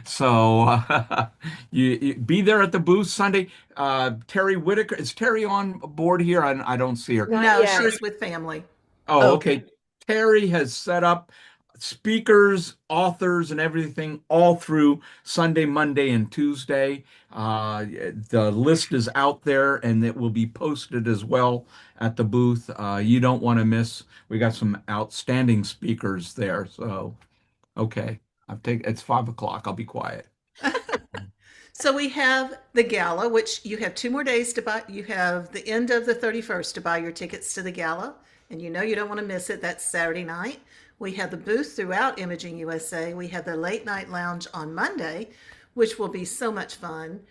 So you be there at the booth Sunday. Terry Whitaker, is Terry on board here? I don't see her. Not No, yet. she's with family. Oh, Okay. okay. Terry has set up speakers, authors, and everything all through Sunday, Monday, and Tuesday. The list is out there and it will be posted as well at the booth. You don't want to miss. We got some outstanding speakers there. So, okay. It's 5 o'clock. I'll be quiet. So we have the gala, which you have 2 more days to buy. You have the end of the 31st to buy your tickets to the gala, and you know you don't want to miss it. That's Saturday night. We have the booth throughout Imaging USA. We have the late night lounge on Monday, which will be so much fun.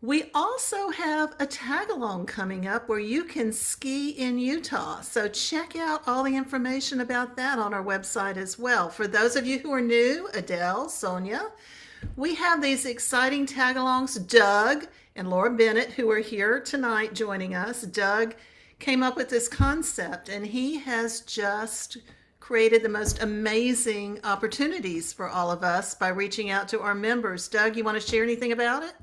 We also have a tag along coming up where you can ski in Utah. So check out all the information about that on our website as well. For those of you who are new, Adele, Sonia, we have these exciting tag alongs. Doug and Laura Bennett, who are here tonight joining us, Doug came up with this concept and he has just created the most amazing opportunities for all of us by reaching out to our members. Doug, you want to share anything about it?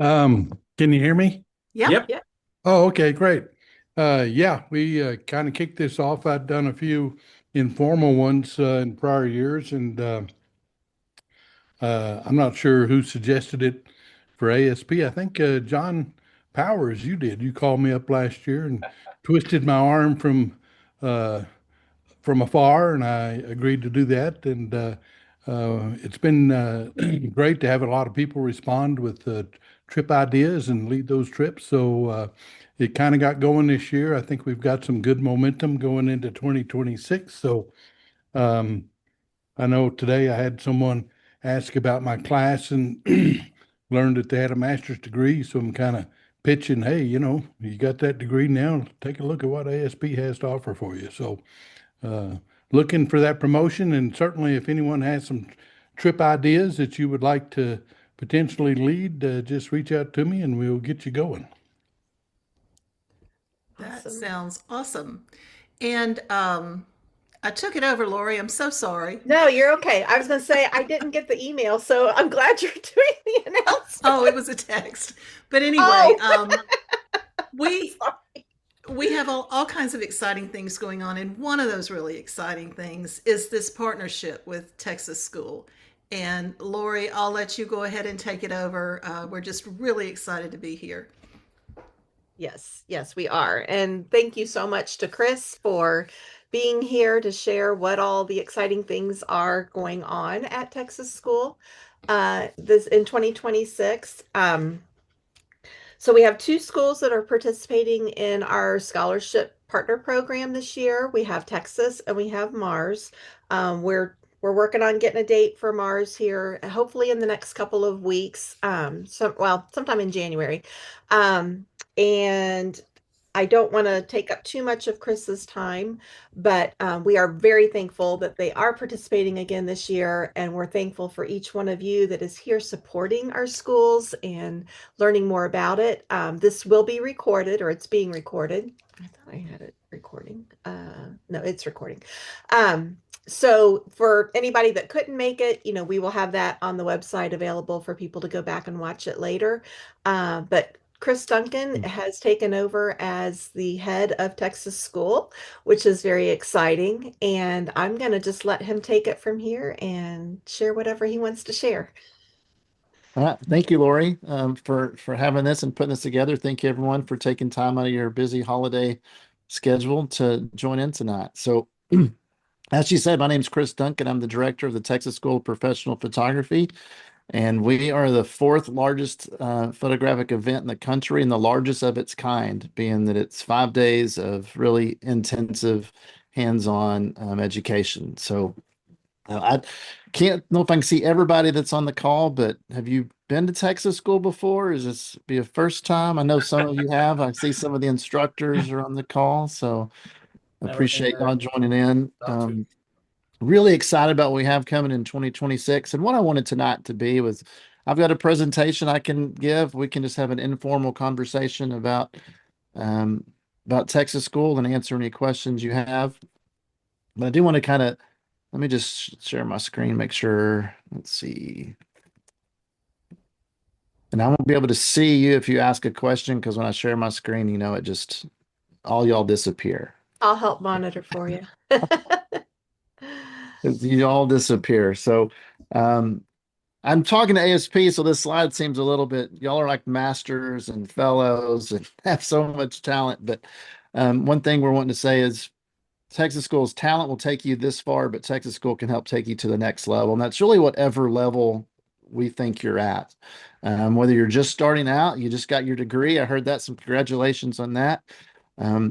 Can you hear me? Yep. Yep. Yeah. Oh, okay, great. Yeah, we kind of kicked this off. I'd done a few informal ones in prior years, and I'm not sure who suggested it for ASP. I think John Powers, you did. You called me up last year and twisted my arm uh, from afar, and I agreed to do that. And it's been great to have a lot of people respond with trip ideas and lead those trips. So it kind of got going this year. I think we've got some good momentum going into 2026. So um, I know today I had someone ask about my class and learned that they had a master's degree. So I'm kind of pitching, hey, you got that degree now, take a look at what ASP has to offer for you. So uh, looking for that promotion, and certainly if anyone has some trip ideas that you would like to potentially lead, just reach out to me and we'll get you going. That Awesome. sounds awesome. And I took it over, Lori. I'm so sorry. No, you're okay. I was going to say I didn't get the email, so I'm glad you're doing the Oh, announcement. it was a text. But anyway, Oh, we sorry. we have all kinds of exciting things going on, and one of those really exciting things is this partnership with Texas School. And Lori, I'll let you go ahead and take it over. We're just really excited to be here. Yes, yes, we are. And thank you so much to Chris for being here to share what all the exciting things are going on at Texas School this in 2026. So we have two schools that are participating in our scholarship partner program this year. We have Texas and we have Mars. We're working on getting a date for Mars here, hopefully in the next couple of weeks. Sometime in January. And I don't want to take up too much of Chris's time, but we are very thankful that they are participating again this year. And we're thankful for each one of you that is here supporting our schools and learning more about it. This will be recorded, or it's being recorded. I thought I had it recording. No, it's recording. So for anybody that couldn't make it, we will have that on the website available for people to go back and watch it later. But Chris Duncan has taken over as the head of Texas School, which is very exciting. And I'm going to just let him take it from here and share whatever he wants to share. All right. Thank you, Lori, for having this and putting this together. Thank you, everyone, for taking time out of your busy holiday schedule to join in tonight. So, as you said, my name is Chris Duncan. I'm the director of the Texas School of Professional Photography, and we are the fourth largest photographic event in the country and the largest of its kind, being that it's 5 days of really intensive hands-on education. So I can't know if I can see everybody that's on the call, but have you been to Texas school before? Is this be a first time? I know some of you have. I see some of the instructors are on the call, so Never been appreciate there. y'all joining in. Love to. Really excited about what we have coming in 2026. And what I wanted tonight to be was I've got a presentation I can give. We can just have an informal conversation um, about Texas school and answer any questions you have. But I do want to kind of Let me just share my screen, make sure. Let's see. And I won't be able to see you if you ask a question because when I share my screen, it just all y'all disappear. I'll help monitor for you. You all disappear. So I'm talking to ASP, so this slide seems a little bit, y'all are like masters and fellows and have so much talent. But one thing we're wanting to say is Texas School's talent will take you this far, but Texas School can help take you to the next level. And that's really whatever level we think you're at. Whether you're just starting out, you just got your degree. I heard that. Some congratulations on that.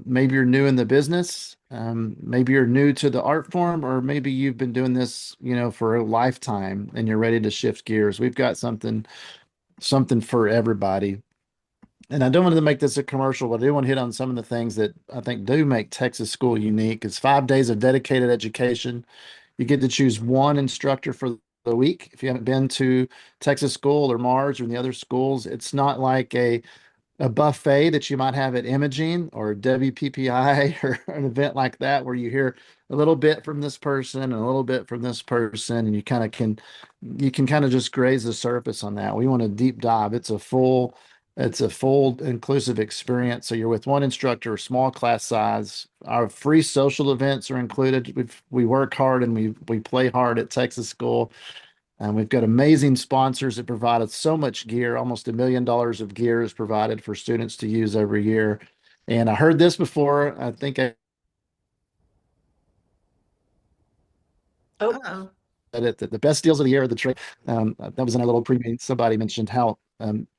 Maybe you're new in the business. Maybe you're new to the art form, or maybe you've been doing this, for a lifetime and you're ready to shift gears. We've got something for everybody. And I don't want to make this a commercial, but I do want to hit on some of the things that I think do make Texas School unique. It's 5 days of dedicated education. You get to choose one instructor for the week. If you haven't been to Texas School or Mars or the other schools, it's not like a buffet that you might have at Imaging or WPPI or an event like that where you hear a little bit from this person and a little bit from this person and you can kind of just graze the surface on that. We want a deep dive. It's a full inclusive experience. So you're with one instructor, small class size. Our free social events are included. We work hard and we play hard at Texas School. And we've got amazing sponsors that provide us so much gear. Almost $1 million of gear is provided for students to use every year. And I heard this before. I think I Oh, Uh-oh. said it that the best deals of the year are the trade. That was in a little preview. Somebody mentioned how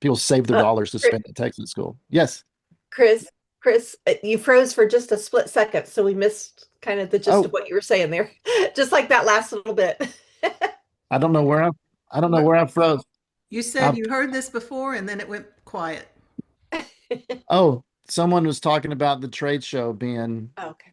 people save their dollars to spend at Texas School. Yes. Chris, you froze for just a split second, so we missed kind of the gist of Oh, what you were saying there. Just like that last little bit. I don't know where I don't know where I froze. You said I, you heard this before and then it went quiet. oh, someone was talking about the trade show being Okay.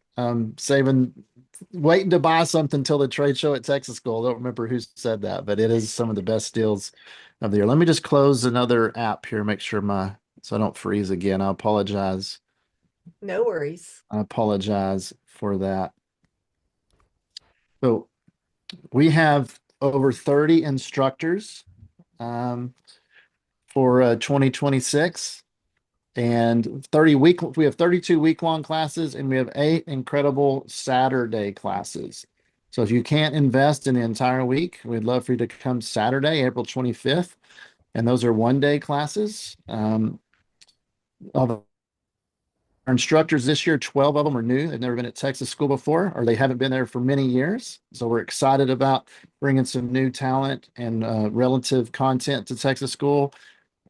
waiting to buy something until the trade show at Texas School. I don't remember who said that, but it is some of the best deals of the year. Let me just close another app here, make sure so I don't freeze again. I apologize. No worries. I apologize for that. So we have over 30 instructors for 2026. And we have 32 week-long classes, and we have 8 incredible Saturday classes. So if you can't invest in the entire week, we'd love for you to come Saturday, April 25th. And those are 1-day classes. Of our instructors this year, 12 of them are new. They've never been at Texas School before, or they haven't been there for many years. So we're excited about bringing some new talent and relative content to Texas School.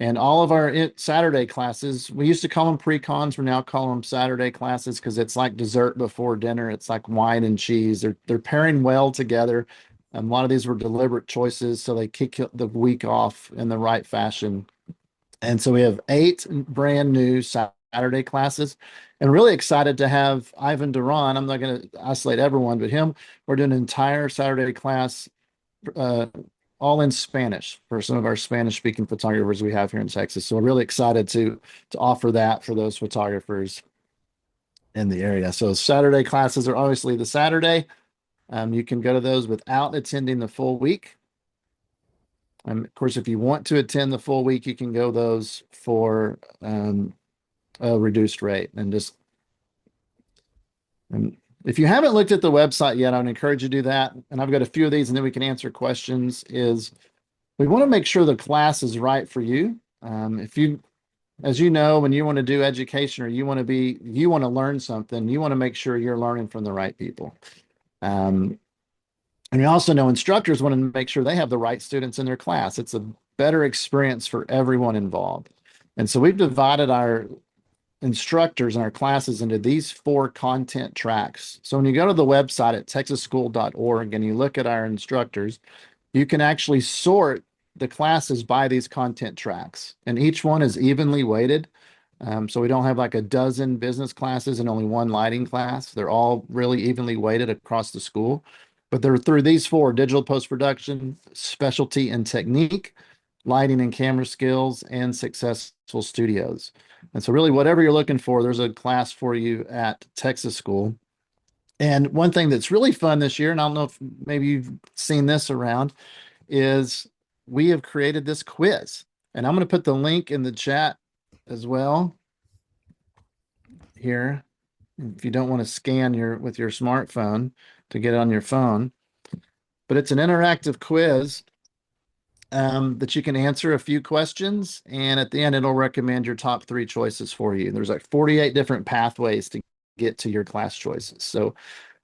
And all of our Saturday classes, we used to call them pre-cons. We now call them Saturday classes because it's like dessert before dinner. It's like wine and cheese. They're pairing well together. A lot of these were deliberate choices, so they kick the week off in the right fashion. And so we have 8 brand new Saturday classes, and really excited to have Ivan Duran. I'm not going to isolate everyone, but him. We're doing an entire Saturday class. All in Spanish for some of our Spanish speaking photographers we have here in Texas. So we're really excited to offer that for those photographers in the area. So Saturday classes are obviously the Saturday. You can go to those without attending the full week. Of course, if you want to attend the full week, you can go those for a reduced rate. And if you haven't looked at the website yet, I would encourage you to do that. And I've got a few of these, and then we can answer questions. We want to make sure the class is right for you. As you know, when you want to do education or you want to learn something, you want to make sure you're learning from the right people. And we also know instructors want to make sure they have the right students in their class. It's a better experience for everyone involved. And so we've divided our instructors in our classes into these 4 content tracks. So when you go to the website at texasschool.org and you look at our instructors, you can actually sort the classes by these content tracks, and each one is evenly weighted. So we don't have like a dozen business classes and only one lighting class. They're all really evenly weighted across the school, but they're through these 4: digital post-production, specialty and technique, lighting and camera skills, and successful studios. And so really whatever you're looking for, there's a class for you at Texas School. And one thing that's really fun this year, and I don't know if maybe you've seen this around, is we have created this quiz. And I'm going to put the link in the chat as well here. If you don't want to scan with your smartphone to get on your phone, but it's an interactive quiz that you can answer a few questions, and at the end, it'll recommend your top 3 choices for you. There's like 48 different pathways to get to your class choices. So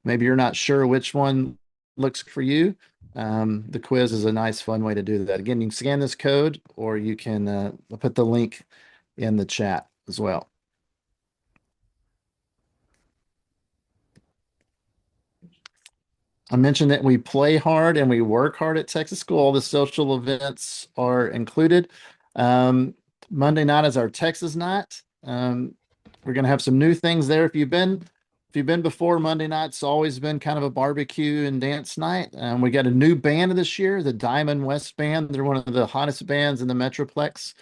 maybe you're not sure which one looks for you. The quiz is a nice, fun way to do that. Again, you can scan this code, or you can put the link in the chat as well. I mentioned that we play hard and we work hard at Texas School. All the social events are included. Monday night is our Texas night. We're going to have some new things there. If you've been before, Monday night's always been kind of a barbecue and dance night. We got a new band this year, the Diamond West Band. They're one of the hottest bands in the Metroplex,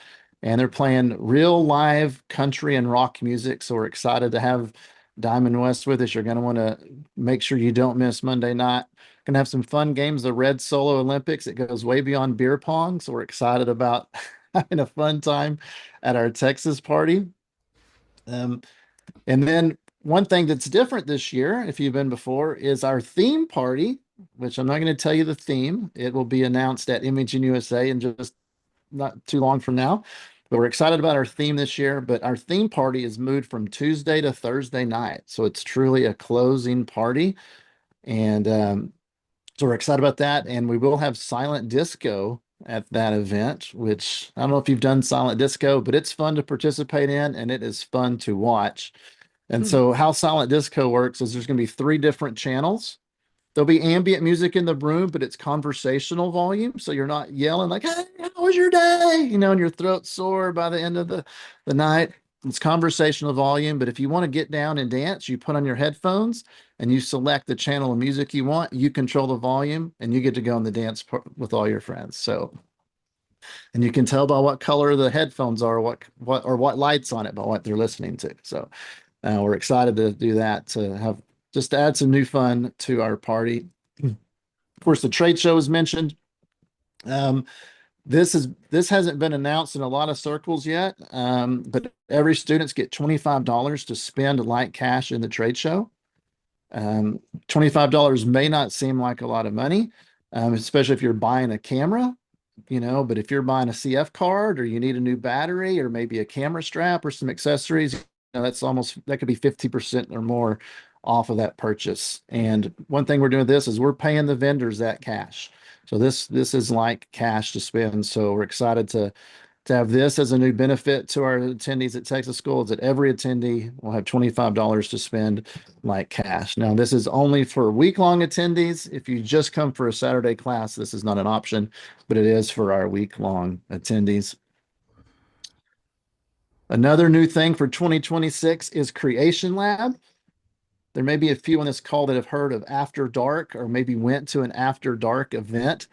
and they're playing real live country and rock music. So we're excited to have Diamond West with us. You're going to want to make sure you don't miss Monday night. Going to have some fun games, the Red Solo Olympics. It goes way beyond beer pong. So we're excited about having a fun time at our Texas party. And then one thing that's different this year, if you've been before, is our theme party, which I'm not going to tell you the theme. It will be announced at Imaging USA in just not too long from now. But we're excited about our theme this year. But our theme party is moved from Tuesday to Thursday night. So it's truly a closing party. And so we're excited about that. And we will have silent disco at that event, which I don't know if you've done silent disco, but it's fun to participate in and it is fun to watch. And so how silent disco works is there's going to be 3 different channels. There'll be ambient music in the room, but it's conversational volume. So you're not yelling like, hey, how was your day? And your throat's sore by the end of the night. It's conversational volume. But if you want to get down and dance, you put on your headphones and you select the channel of music you want. You control the volume and you get to go on the dance with all your friends. So, and you can tell by what color the headphones are, what lights on it, by what they're listening to. So we're excited to do that, to add some new fun to our party. Of course, the trade show is mentioned. This hasn't been announced in a lot of circles yet, but every students get $25 to spend like cash in the trade show. $25 may not seem like a lot of money, especially if you're buying a camera, but if you're buying a CF card or you need a new battery or maybe a camera strap or some accessories, that could be 50% or more off of that purchase. And one thing we're doing with this is we're paying the vendors that cash. So this is like cash to spend. So we're excited to have this as a new benefit to our attendees at Texas School, is that every attendee will have $25 to spend like cash. Now, this is only for week-long attendees. If you just come for a Saturday class, this is not an option, but it is for our week-long attendees. Another new thing for 2026 is Creation Lab. There may be a few on this call that have heard of After Dark or maybe went to an After Dark event.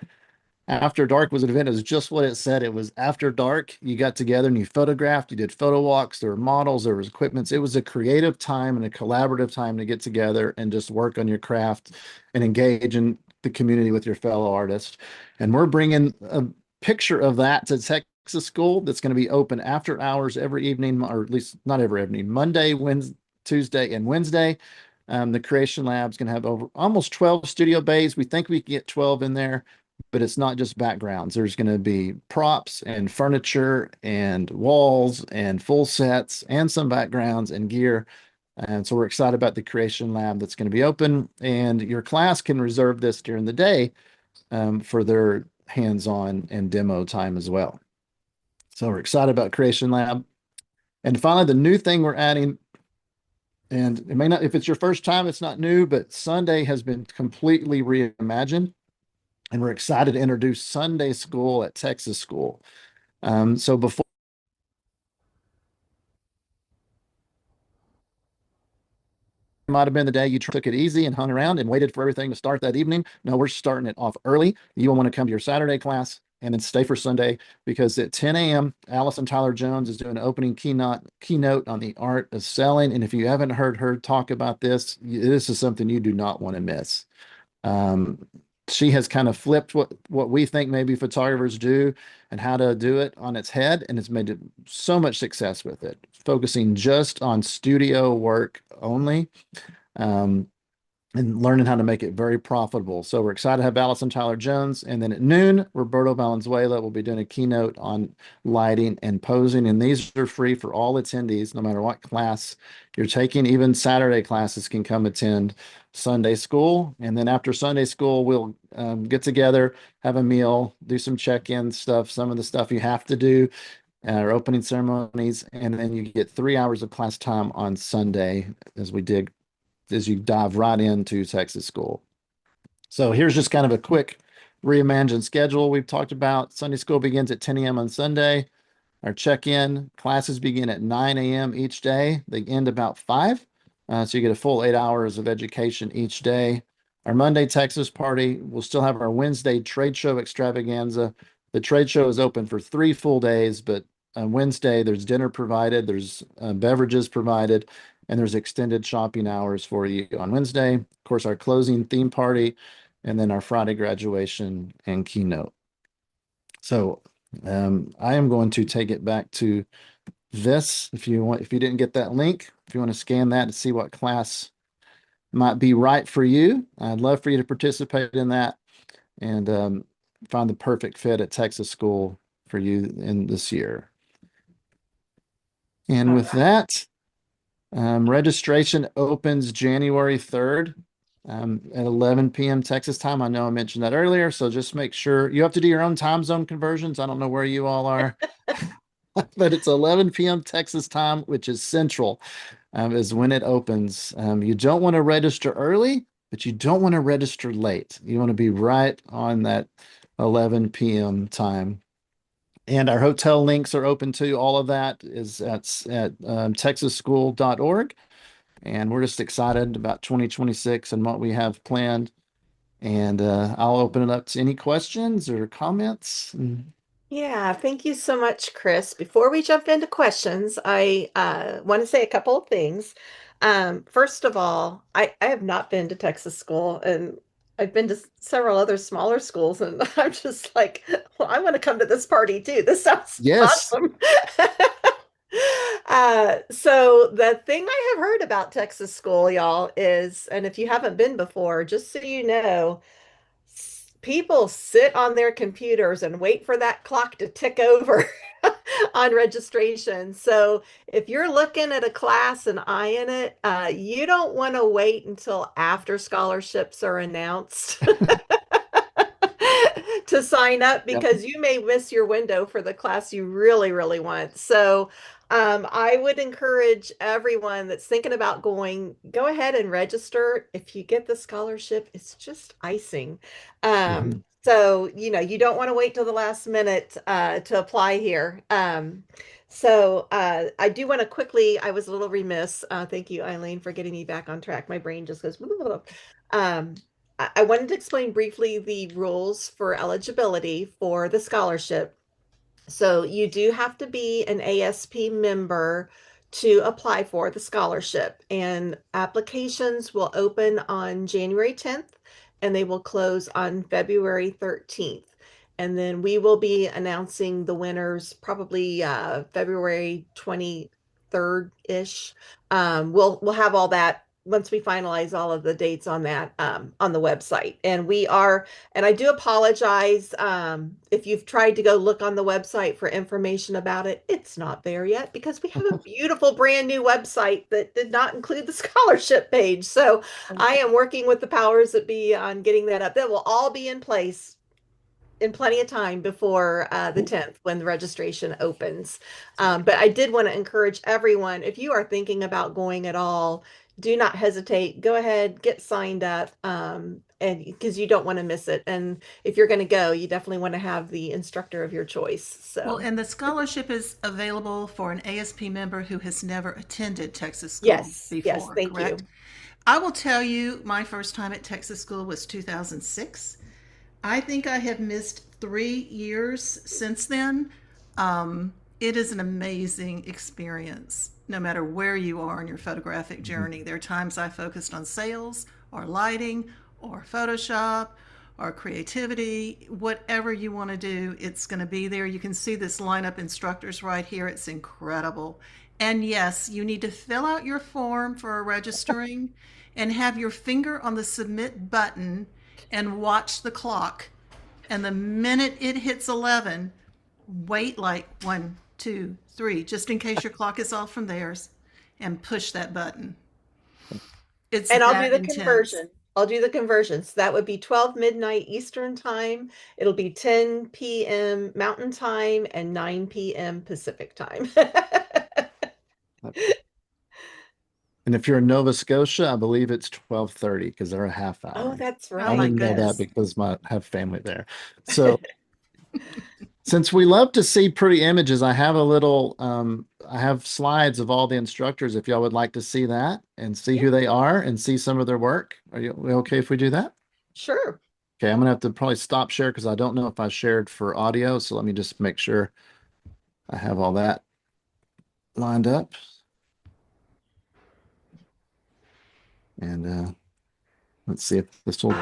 After Dark was an event. It was just what it said. It was after dark. You got together and you photographed, you did photo walks, there were models, there was equipments. It was a creative time and a collaborative time to get together and just work on your craft and engage in the community with your fellow artists. And we're bringing a picture of that to Texas School that's going to be open after hours every evening, or at least not every evening, Monday, Wednesday, Tuesday, and Wednesday. The Creation Lab is going to have over almost 12 studio bays. We think we can get 12 in there, but it's not just backgrounds. There's going to be props and furniture and walls and full sets and some backgrounds and gear. And so we're excited about the Creation Lab that's going to be open. And your class can reserve this during the day for their hands-on and demo time as well. So we're excited about Creation Lab. And finally, the new thing we're adding, and it may not, if it's your first time, it's not new, but Sunday has been completely reimagined. And we're excited to introduce Sunday School at Texas School. So before it might have been the day you took it easy and hung around and waited for everything to start that evening. No, we're starting it off early. You will want to come to your Saturday class and then stay for Sunday because at 10 a.m., Allison Tyler Jones is doing an opening keynote on the art of selling. And if you haven't heard her talk about this, this is something you do not want to miss. She has kind of flipped what we think maybe photographers do and how to do it on its head, and it's made so much success with it, focusing just on studio work only. And learning how to make it very profitable. So we're excited to have Allison Tyler Jones. And then at noon, Roberto Valenzuela will be doing a keynote on lighting and posing. And these are free for all attendees, no matter what class you're taking. Even Saturday classes can come attend Sunday school. And then after Sunday school, we'll get together, have a meal, do some check-in stuff, some of the stuff you have to do, our opening ceremonies. And then you get 3 hours of class time on Sunday as you dive right into Texas school. So here's just kind of a quick reimagined schedule. We've talked about Sunday school begins at 10 a.m. on Sunday. Our check-in classes begin at 9 a.m. each day. They end about 5. So you get a full 8 hours of education each day. Our Monday Texas party, we'll still have our Wednesday trade show extravaganza. The trade show is open for 3 full days, but on Wednesday, there's dinner provided, there's beverages provided, and there's extended shopping hours for you on Wednesday. Of course, our closing theme party, and then our Friday graduation and keynote. So I am going to take it back to this. If you didn't get that link, if you want to scan that to see what class might be right for you, I'd love for you to participate in that and find the perfect fit at Texas School for you in this year. And with that, registration opens January 3rd at 11 p.m. Texas time. I know I mentioned that earlier, so just make sure you have to do your own time zone conversions. I don't know where you all are, but it's 11 p.m. Texas time, which is central, is when it opens. You don't want to register early, but you don't want to register late. You want to be right on that 11 p.m. time. And our hotel links are open too. All of that is at texasschool.org. And we're just excited about 2026 and what we have planned. And I'll open it up to any questions or comments. Yeah, thank you so much, Chris. Before we jump into questions, I want to say a couple of things. First of all, I have not been to Texas school, and I've been to several other smaller schools, and I'm just like, well, I want to come to this party too. This sounds Yes. awesome. So the thing I have heard about Texas school, y'all, is, and if you haven't been before, just so you know, people sit on their computers and wait for that clock to tick over on registration. So if you're looking at a class and eyeing it, you don't want to wait until after scholarships are announced to sign up because you may miss your window for the class you really, really want. So I would encourage everyone that's thinking about going, go ahead and register. If you get the scholarship, it's just icing. So, you don't want to wait till the last minute to apply here. So I do want to quickly, I was a little remiss. Thank you, Eileen, for getting me back on track. My brain just goes, I wanted to explain briefly the rules for eligibility for the scholarship. So you do have to be an ASP member to apply for the scholarship, and applications will open on January 10th and they will close on February 13th. And then we will be announcing the winners probably February 23rd-ish. We'll have all that once we finalize all of the dates on that on the website. And I do apologize if you've tried to go look on the website for information about it. It's not there yet because we have a beautiful brand new website that did not include the scholarship page. So I am working with the powers that be on getting that up. That will all be in place in plenty of time before the 10th when the registration opens. But I did want to encourage everyone, if you are thinking about going at all, do not hesitate. Go ahead, get signed up, and because you don't want to miss it. And if you're going to go, you definitely want to have the instructor of your choice. So, Well, and the scholarship is available for an ASP member who has never attended Texas school yes, before, thank correct? you. I will tell you, my first time at Texas school was 2006. I think I have missed 3 years since then. It is an amazing experience, no matter where you are in your photographic journey. There are times I focused on sales or lighting or Photoshop or creativity, whatever you want to do, it's going to be there. You can see this lineup instructors right here. It's incredible. And yes, you need to fill out your form for registering and have your finger on the submit button and watch the clock. And the minute it hits 11, wait like 1, 2, 3, just in case your clock is off from theirs, and push that button. It's And I'll do that the intense. conversion. I'll do the conversion. So that would be 12 midnight Eastern time. It'll be 10 p.m. Mountain time and 9 p.m. Pacific time. And if you're in Nova Scotia, I believe it's 12:30 because they're a half hour. Oh, that's Oh right. I my only know goodness. that because I have family there. So since we love to see pretty images, I have a little I have slides of all the instructors if y'all would like to see that and see who they are and see some of their work. Are you okay if we do that? Sure. Okay, I'm gonna have to probably stop share because I don't know if I shared for audio. So let me just make sure I have all that lined up. And let's see if this will.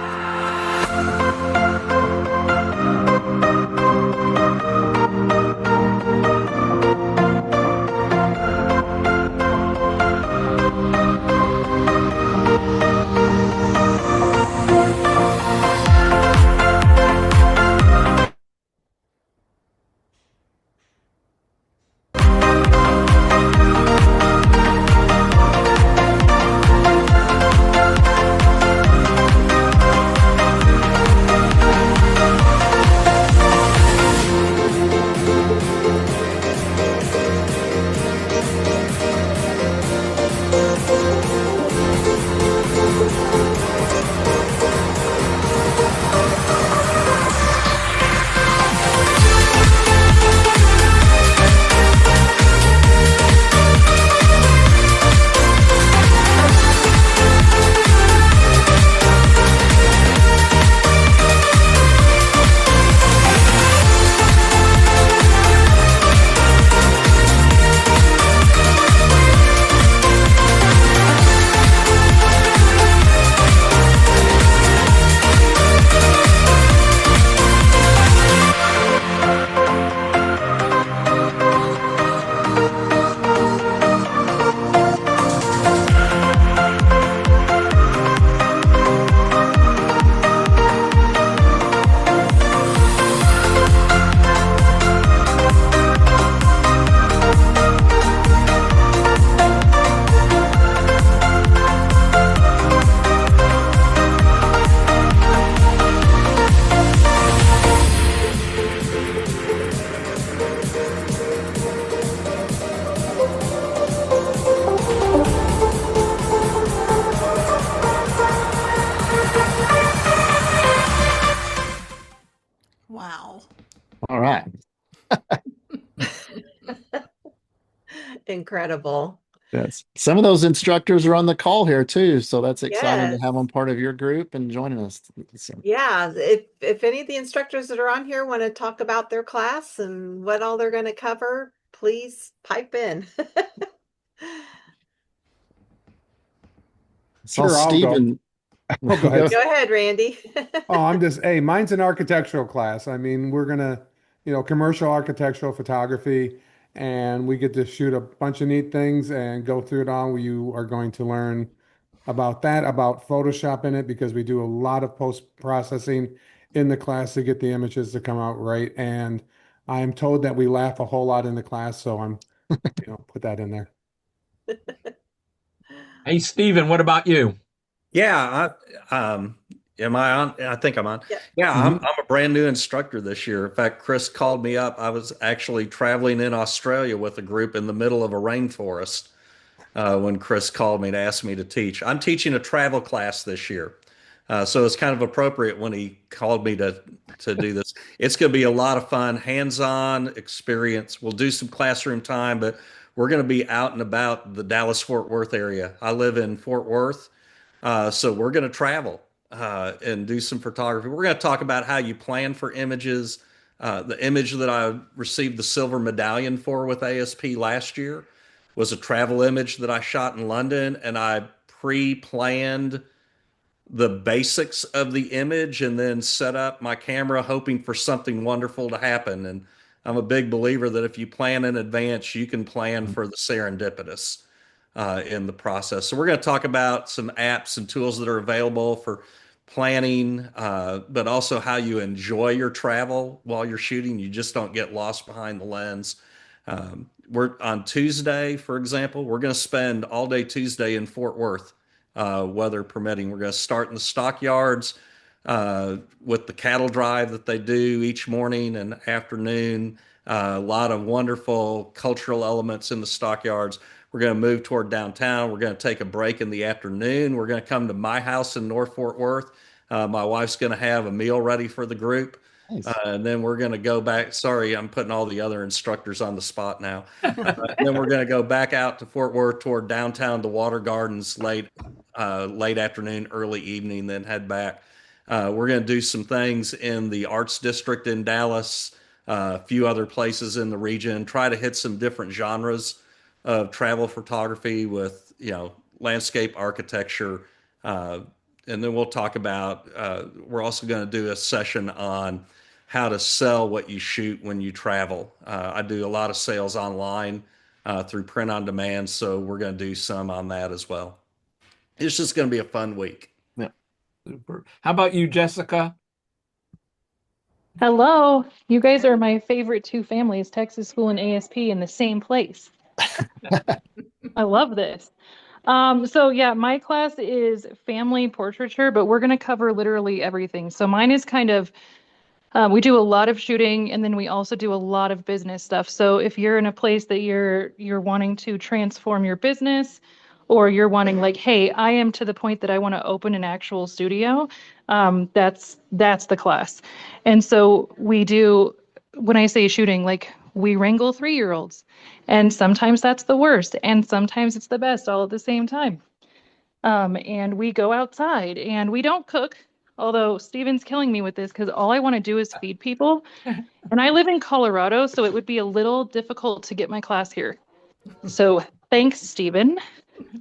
Wow. All right. Incredible. Yes. Some of those instructors are on the call here too, so that's exciting to Yes. have them part of your group and joining us. So, Yeah. If any of the instructors that are on here want to talk about their class and what all they're going to cover, please pipe in. saw Sure, I'll go. Stephen. Oh, go ahead. Go ahead, Randy. Hey, mine's an architectural class. I mean, we're gonna, commercial architectural photography, and we get to shoot a bunch of neat things and go through it all. You are going to learn about that, about Photoshop in it, because we do a lot of post-processing in the class to get the images to come out right. And I'm told that we laugh a whole lot in the class, so I'm, put that in there. Hey, Stephen, what about you? Yeah, am I on? I think I'm on. Yeah. Yeah, Mhm. I'm a brand new instructor this year. In fact, Chris called me up. I was actually traveling in Australia with a group in the middle of a rainforest when Chris called me to ask me to teach. I'm teaching a travel class this year. So it's kind of appropriate when he called me to do this. It's going to be a lot of fun, hands-on experience. We'll do some classroom time, but we're going to be out and about the Dallas-Fort Worth area. I live in Fort Worth, so we're going to travel. and do some photography. We're going to talk about how you plan for images. The image that I received the silver medallion for with ASP last year was a travel image that I shot in London, and I pre-planned the basics of the image and then set up my camera hoping for something wonderful to happen. And I'm a big believer that if you plan in advance, you can plan for the serendipitous in the process. So we're going to talk about some apps and tools that are available for planning, but also how you enjoy your travel while you're shooting. You just don't get lost behind the lens. We're on Tuesday, for example, we're going to spend all day Tuesday in Fort Worth, weather permitting. We're going to start in the stockyards with the cattle drive that they do each morning and afternoon. A lot of wonderful cultural elements in the stockyards. We're going to move toward downtown. We're going to take a break in the afternoon. We're going to come to my house in North Fort Worth. My wife's going to have a meal ready for the group. Nice. And then we're going to go back. Sorry, I'm putting all the other instructors on the spot now. And then we're going to go back out to Fort Worth toward downtown to Water Gardens late afternoon, early evening, then head back. We're going to do some things in the Arts District in Dallas, a few other places in the region, try to hit some different genres of travel photography with, landscape architecture. And then we'll talk about, we're also going to do a session on how to sell what you shoot when you travel. I do a lot of sales online through print on demand, so we're going to do some on that as well. It's just going to be a fun week. Yeah. Super. How about you, Jessica? Hello. You guys are my favorite two families, Texas School and ASP, in the same place. I love this. So yeah, my class is family portraiture, but we're going to cover literally everything. So mine is kind of, we do a lot of shooting, and then we also do a lot of business stuff. So if you're in a place that you're wanting to transform your business, or you're wanting like, hey, I am to the point that I want to open an actual studio, that's the class. And so we do, when I say shooting, like we wrangle 3-year-olds, and sometimes that's the worst, and sometimes it's the best all at the same time. And we go outside and we don't cook, although Steven's killing me with this because all I want to do is feed people. And I live in Colorado, so it would be a little difficult to get my class here. So thanks, Steven,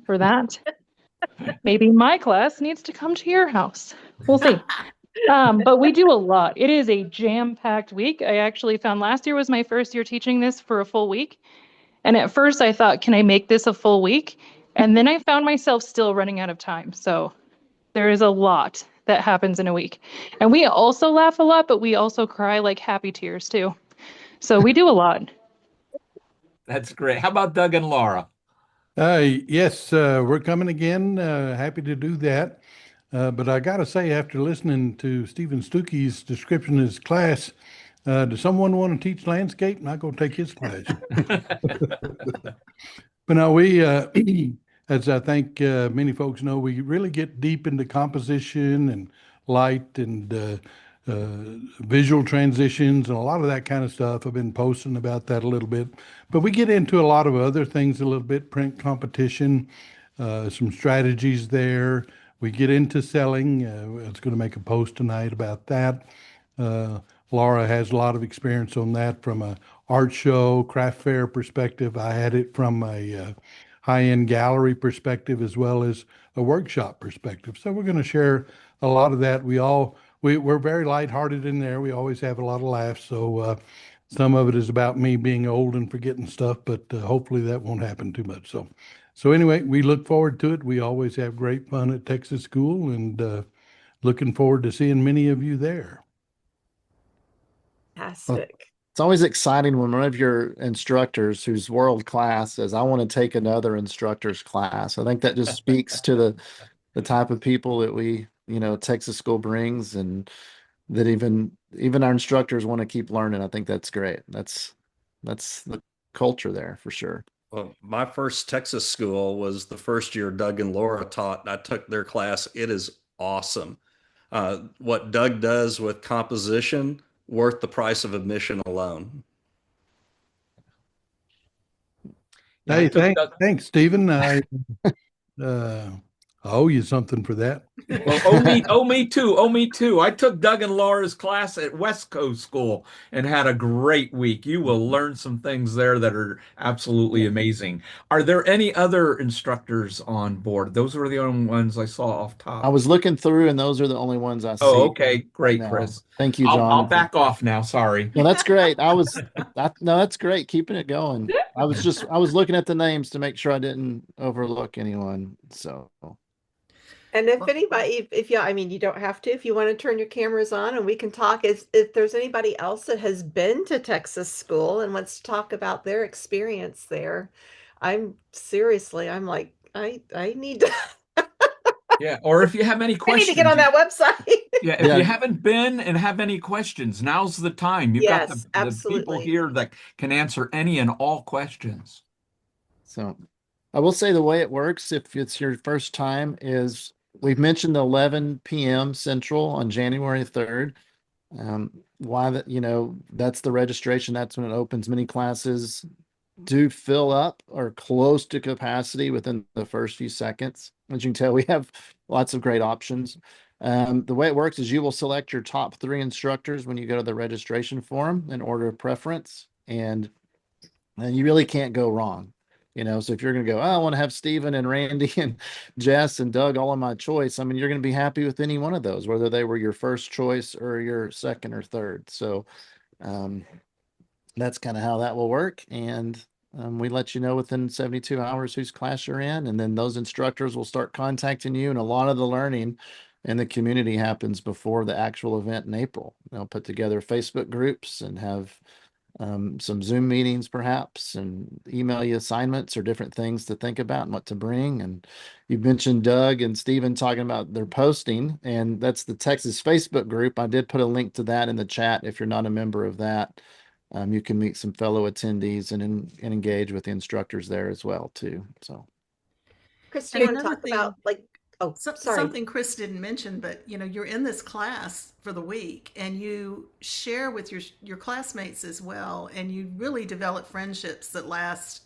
for that. Maybe my class needs to come to your house. We'll see. But we do a lot. It is a jam-packed week. I actually found last year was my first year teaching this for a full week. And at first I thought, can I make this a full week? And then I found myself still running out of time. So there is a lot that happens in a week. And we also laugh a lot, but we also cry like happy tears too. So we do a lot. That's great. How about Doug and Laura? Yes, we're coming again. Happy to do that. But I got to say, after listening to Stephen Stuckey's description of his class, does someone want to teach landscape? I'm not going to take his class. But no, we, as I think many folks know, we really get deep into composition and light and visual transitions and a lot of that kind of stuff. I've been posting about that a little bit, but we get into a lot of other things a little bit, print competition, some strategies there. We get into selling. I was going to make a post tonight about that. Laura has a lot of experience on that from a art show, craft fair perspective. I had it from a high-end gallery perspective as well as a workshop perspective. So we're going to share a lot of that. We're very lighthearted in there. We always have a lot of laughs. So some of it is about me being old and forgetting stuff, but hopefully that won't happen too much. So anyway, we look forward to it. We always have great fun at Texas School, and looking forward to seeing many of you there. Fantastic. It's always exciting when one of your instructors who's world class says, I want to take another instructor's class. I think that just speaks to the type of people that we, Texas School brings, and that even our instructors want to keep learning. I think that's great. That's the culture there for sure. Well, my first Texas school was the first year Doug and Laura taught. I took their class. It is awesome. What Doug does with composition, worth the price of admission alone. Hey, thanks, Stephen. I owe you something for that. Well, oh me too, oh me too. I took Doug and Laura's class at West Coast School and had a great week. You will learn some things there that are absolutely amazing. Are there any other instructors on board? Those were the only ones I saw off I top. was looking through, and those are the only ones I Oh, see okay, right great, now. Chris. Thank you, I'll John. back off now. Sorry. No, that's great. No, that's great. Keeping it going. I was looking at the names to make sure I didn't overlook anyone. So, And if anybody, if you, I mean, you don't have to, if you want to turn your cameras on and we can talk, if there's anybody else that has been to Texas school and wants to talk about their experience there, I'm like, I need to, Yeah, or if you have any I need to get questions, on that website. yeah, if yeah, you haven't been and have any questions, now's the time. You've got Yes, the people absolutely. here that can answer any and all questions. so I will say the way it works, if it's your first time, is we've mentioned 11 p.m. Central on January 3rd. Why that, that's the registration. That's when it opens. Many classes do fill up or close to capacity within the first few seconds. As you can tell, we have lots of great options. The way it works is you will select your top 3 instructors when you go to the registration form in order of preference, and you really can't go wrong. So if you're going to go, oh, I want to have Stephen and Randy and Jess and Doug all on my choice, I mean, you're going to be happy with any one of those, whether they were your first choice or your second or third. So um, that's kind of how that will work. And we let you know within 72 hours whose class you're in. And then those instructors will start contacting you. And a lot of the learning in the community happens before the actual event in April. They'll put together Facebook groups and have some Zoom meetings perhaps, and email you assignments or different things to think about and what to bring. And you mentioned Doug and Stephen talking about their posting, and that's the Texas Facebook group. I did put a link to that in the chat. If you're not a member of that, you can meet some fellow attendees and engage with the instructors there as well too. So, Chris, do And you want to another talk thing, about oh, sorry. something Chris didn't mention, but you're in this class for the week and you share with your classmates as well, and you really develop friendships that last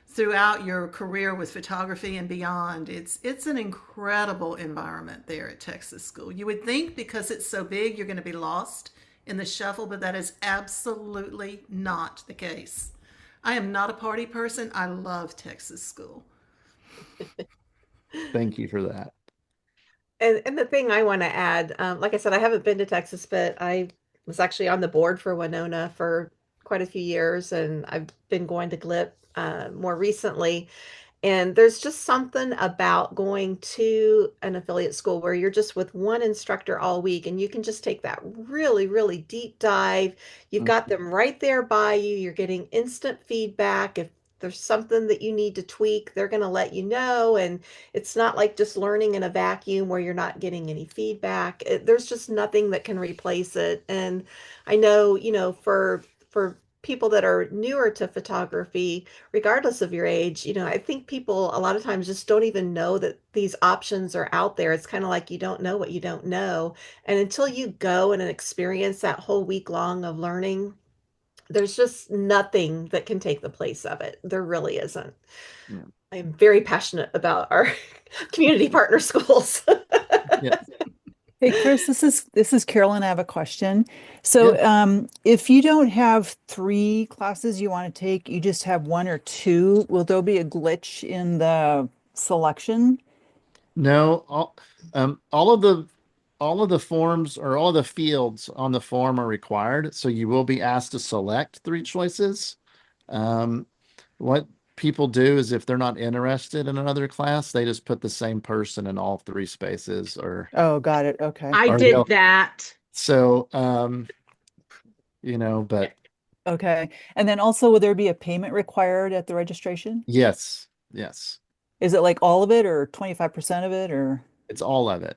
throughout your career with photography and beyond. It's an incredible environment there at Texas School. You would think because it's so big you're going to be lost in the shuffle, but that is absolutely not the case. I am not a party person. I love Texas School. thank you for that. And the thing I want to add, like I said, I haven't been to Texas, but I was actually on the board for Winona for quite a few years, and I've been going to GLIP more recently. And there's just something about going to an affiliate school where you're just with one instructor all week and you can just take that really, really deep dive. You've got them right there by you. You're getting instant feedback. If there's something that you need to tweak, they're going to let you know. And it's not like just learning in a vacuum where you're not getting any feedback. There's just nothing that can replace it. And I know, for people that are newer to photography, regardless of your age, I think people a lot of times just don't even know that these options are out there. It's kind of like you don't know what you don't know. And until you go and experience that whole week long of learning, there's just nothing that can take the place of it. There really isn't. Yeah. I'm very passionate about our community partner schools. Yeah. Hey, Chris, this is Carolyn. I have a question. So, if you don't have 3 classes you want to take, you just have 1 or 2, will there be a glitch in the selection? No, all of the forms or all of the fields on the form are required, so you will be asked to select 3 choices. What people do is if they're not interested in another class, they just put the same person in all 3 spaces, or Oh, got it. Okay. I Or did they'll- that. so but Okay. And then also, will there be a payment required at the registration? yes, Is it like all of it or 25% of it, or it's all of it.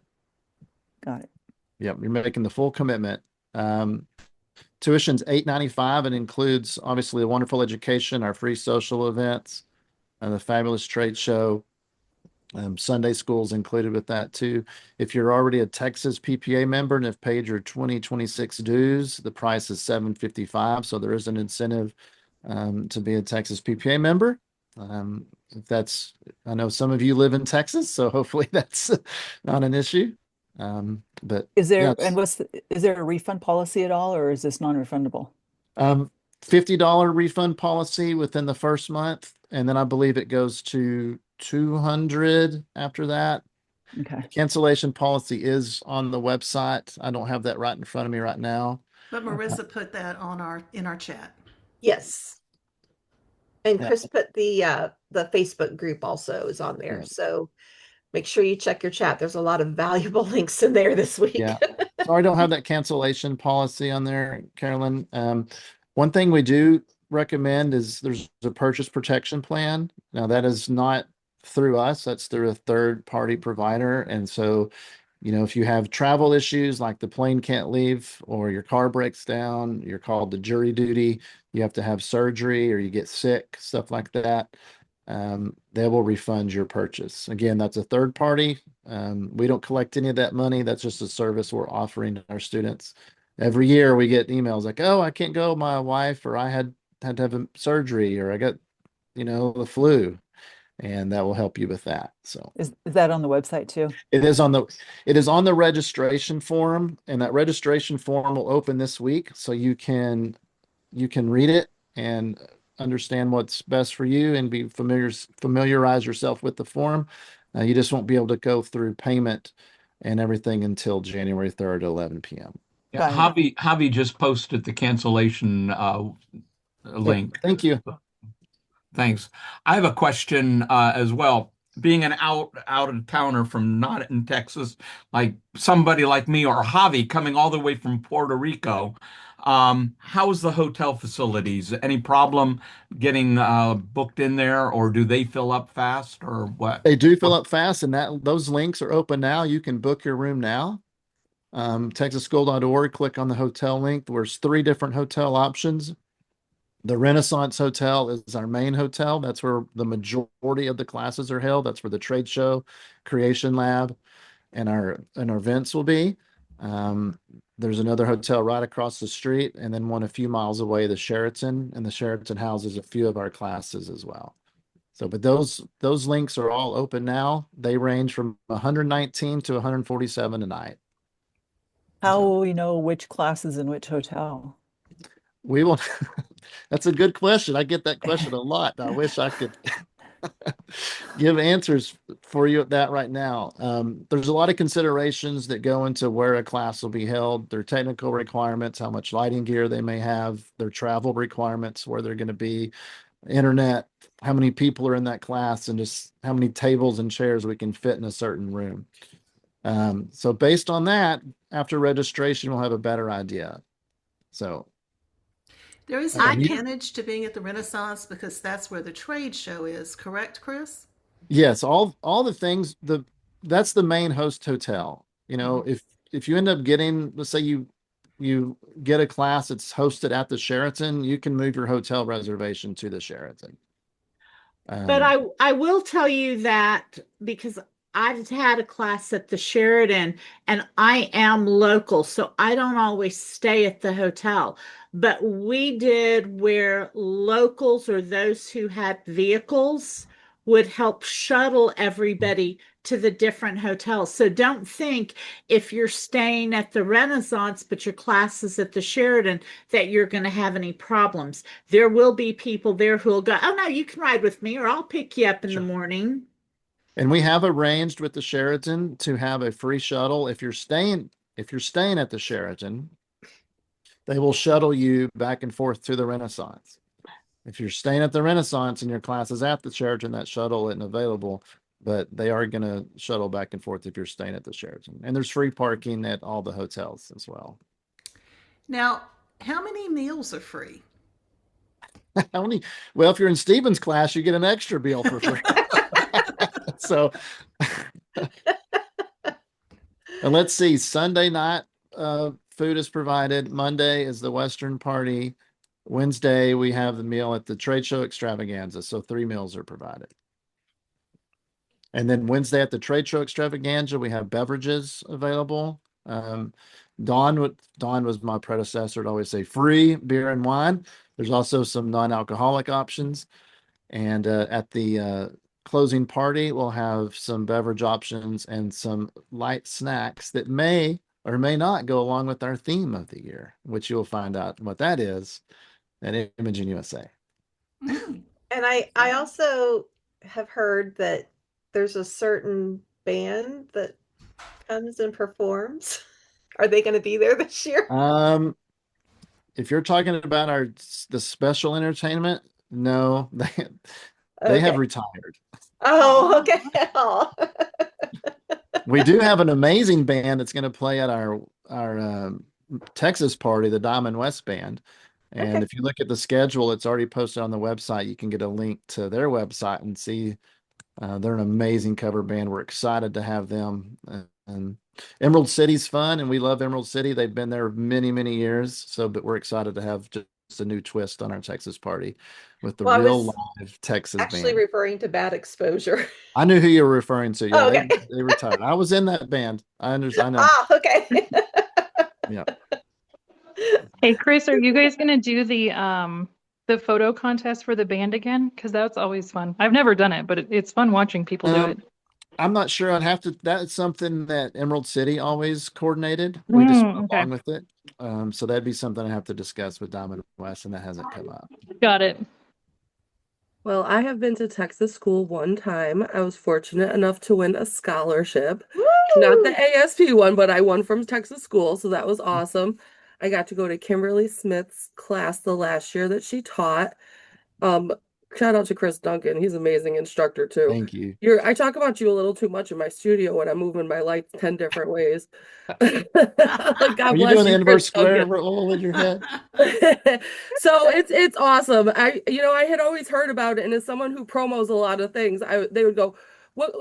got it? Yep, you're making the full commitment. Tuition's $895 and includes obviously the wonderful education, our free social events, and the fabulous trade show. Sunday school's included with that too. If you're already a Texas PPA member and have paid your 2026 dues, the price is $755. So there is an incentive to be a Texas PPA member. if that's, I know some of you live in Texas, so hopefully that's not an issue. But Is there, yeah, and is there a refund policy at all, or is this non-refundable? um, $50 refund policy within the first month, and then I believe it goes to 200 after that. Okay. Cancellation policy is on the website. I don't have that right in front of me right now. But Marissa put that on in our chat. Yes. And Yeah. Chris put the Facebook group also is on there. Yeah. So make sure you check your chat. There's a lot of valuable links in there this week. Yeah. Sorry, I don't have that cancellation policy on there, Carolyn. One thing we do recommend is there's a purchase protection plan. Now that is not through us, that's through a third party provider. And so, if you have travel issues like the plane can't leave or your car breaks down, you're called to jury duty, you have to have surgery or you get sick, stuff like that. They will refund your purchase. Again, that's a third party. We don't collect any of that money. That's just a service we're offering to our students. Every year we get emails like, "Oh, I can't go, my wife," or "I had to have a surgery," or "I got, the flu," and that will help you with that. So Is that on the website too? it is on the registration form, and that registration form will open this week, so you can read it and understand what's best for you and familiarize yourself with the form. You just won't be able to go through payment and everything until January 3rd at 11 p.m. Yeah, Got Javi just posted the cancellation link. Thank you. Thanks. I have a question as well. Being an out of towner from not in Texas, like somebody like me or Javi coming all the way from Puerto Rico, how's the hotel facilities? Any problem getting booked in there, or do they fill up fast, or what? They do fill up fast, and those links are open now. You can book your room now. TexasSchool.org, click on the hotel link. There's 3 different hotel options. The Renaissance Hotel is our main hotel. That's where the majority of the classes are held. That's where the trade show, creation lab, and our events will be. There's another hotel right across the street, and then one a few miles away, the Sheraton, and the Sheraton houses a few of our classes as well. So, but those links are all open now. They range from 119 to 147 a night. How will we know which class is in which hotel? We will. That's a good question. I get that question a lot. I wish I could give answers for you at that right now. There's a lot of considerations that go into where a class will be held, their technical requirements, how much lighting gear they may have, their travel requirements, where they're going to be, internet, how many people are in that class, and just how many tables and chairs we can fit in a certain room. So based on that, after registration, we'll have a better idea. So There is an advantage to being at the Renaissance because that's where the trade show is, correct, Chris? yes, all the things, that's the main host hotel. If you end up getting, let's say you get a class that's hosted at the Sheraton, you can move your hotel reservation to the Sheraton. But I will tell you that because I've had a class at the Sheridan and I am local, so I don't always stay at the hotel. But we did where locals or those who had vehicles would help shuttle everybody to the different hotels. So don't think if you're staying at the Renaissance, but your class is at the Sheridan, that you're going to have any problems. There will be people there who will go, "Oh no, you can ride with me, or I'll pick you up in the morning." And we have arranged with the Sheraton to have a free shuttle. If you're staying at the Sheraton, they will shuttle you back and forth to the Renaissance. If you're staying at the Renaissance and your class is at the Sheraton, that shuttle isn't available, but they are going to shuttle back and forth if you're staying at the Sheraton. And there's free parking at all the hotels as well. Now, how many meals are free? Well, if you're in Stephen's class, you get an extra meal for free. So, and let's see, Sunday night food is provided. Monday is the Western party. Wednesday, we have the meal at the trade show extravaganza. So 3 meals are provided. And then Wednesday at the trade show extravaganza, we have beverages available. Dawn was my predecessor to always say free beer and wine. There's also some non-alcoholic options. And at the closing party, we'll have some beverage options and some light snacks that may or may not go along with our theme of the year, which you'll find out what that is at Imaging USA. Mm. And I also have heard that there's a certain band that comes and performs. Are they going to be there this year? If you're talking about the special entertainment, no, they have Okay. retired. Oh, okay. Oh. We do have an amazing band that's going to play at our Texas party, the Diamond West Band. And Okay. if you look at the schedule, it's already posted on the website. You can get a link to their website and see they're an amazing cover band. We're excited to have them. And Emerald City's fun, and we love Emerald City. They've been there many, many years. But we're excited to have just a new twist on our Texas party with the Well, I real was live Texas actually band. referring to Bad Exposure. I knew who you were referring to. Yeah, Oh, okay. they retired. I was in that band. I understand. I know. Ah, okay. Yeah. Hey, Chris, are you guys gonna do the photo contest for the band again? Because that's always fun. I've never done it, but it's fun watching people do it. I'm not sure. I'd have to. That's something that Emerald City always coordinated. We just went Okay. along with it. So that'd be something I have to discuss with Diamond West, and that hasn't come up. Got it. Well, I have been to Texas school one time. I was fortunate enough to win a scholarship. Not the ASP one, but I won from Texas school, so that was awesome. I got to go to Kimberly Smith's class the last year that she taught. Shout out to Chris Duncan. He's an amazing instructor too. Thank you. I talk about you a little too much in my studio when I'm moving my lights 10 different ways. Like, God Are you bless doing the you, inverse Chris square Duncan. roll in your head? So it's awesome. I had always heard about it, and as someone who promos a lot of things, they would go,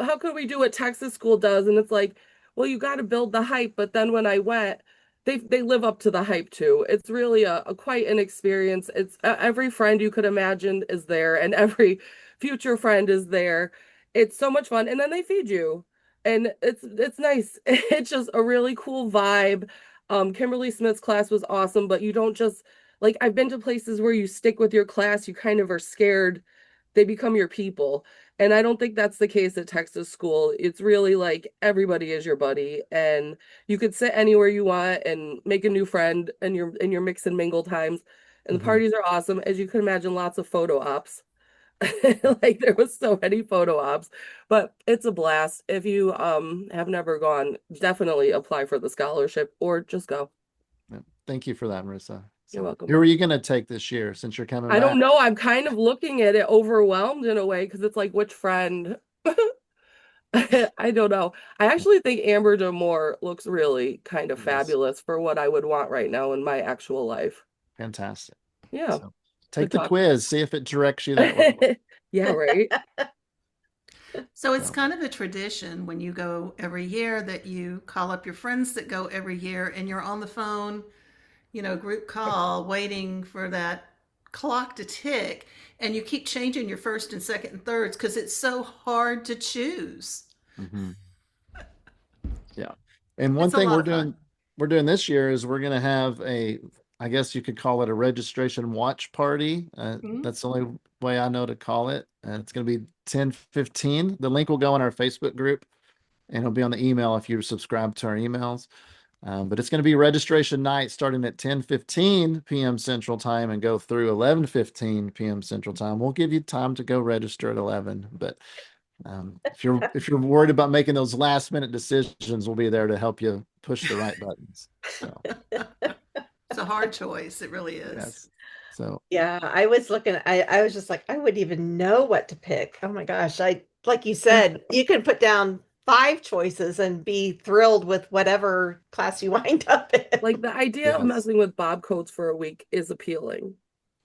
how could we do what Texas school does? And it's like, well, you got to build the hype. But then when I went, they live up to the hype too. It's really a quite an experience. It's every friend you could imagine is there, and every future friend is there. It's so much fun, and then they feed you, and it's nice. It's just a really cool vibe. Kimberly Smith's class was awesome, but you don't just like I've been to places where you stick with your class, you kind of are scared they become your people. And I don't think that's the case at Texas school. It's really like everybody is your buddy, and you could sit anywhere you want and make a new friend in your mix and mingle times. And the parties are awesome. As you can imagine, lots of photo ops. Like there was so many photo ops, but it's a blast. If you have never gone, definitely apply for the scholarship or just go. Yeah. Thank you for that, Marissa. You're welcome. Who are you going to take this year since you're coming I back? don't know. I'm kind of looking at it overwhelmed in a way because it's like, which friend? I don't know. I actually think Amber Demore looks really kind of Yes. fabulous for what I would want right now in my actual life. Fantastic. Yeah. So take Good the talk. quiz, see if it directs you that way. Yeah, right. So it's So. kind of a tradition when you go every year that you call up your friends that go every year and you're on the phone, group call, waiting for that clock to tick, and you keep changing your first and second and thirds because it's so hard to choose. Mhm. Yeah. And one It's a thing lot we're of fun. doing this year is we're going to have I guess you could call it a registration watch party. Mhm. That's the only way I know to call it. It's going to be 10:15. The link will go in our Facebook group, and it'll be on the email if you subscribe to our emails. But it's going to be registration night starting at 10:15 p.m. Central Time and go through 11:15 p.m. Central Time. We'll give you time to go register at 11, but if you're worried about making those last minute decisions, we'll be there to help you push the right buttons. So It's a hard choice. It really is. yes. So Yeah, I was looking, I was just like, I wouldn't even know what to pick. Oh my gosh. Like you said, you can put down 5 choices and be thrilled with whatever class you wind up in. Like the idea of Yes. messing with Bob coats for a week is appealing.